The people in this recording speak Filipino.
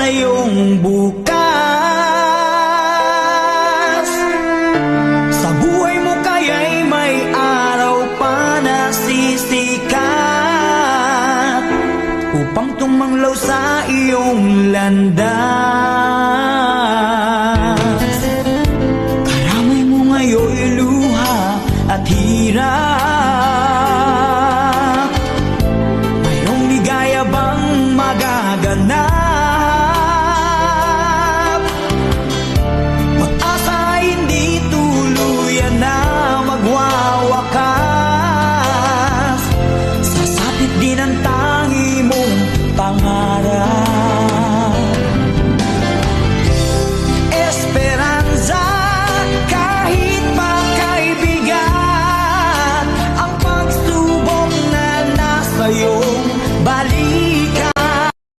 sa iyong bukas. Sa buhay mo kaya'y may araw pa na sisikat upang tumanglaw sa iyong landas. Karamay mo ngayon'y luha at hirap,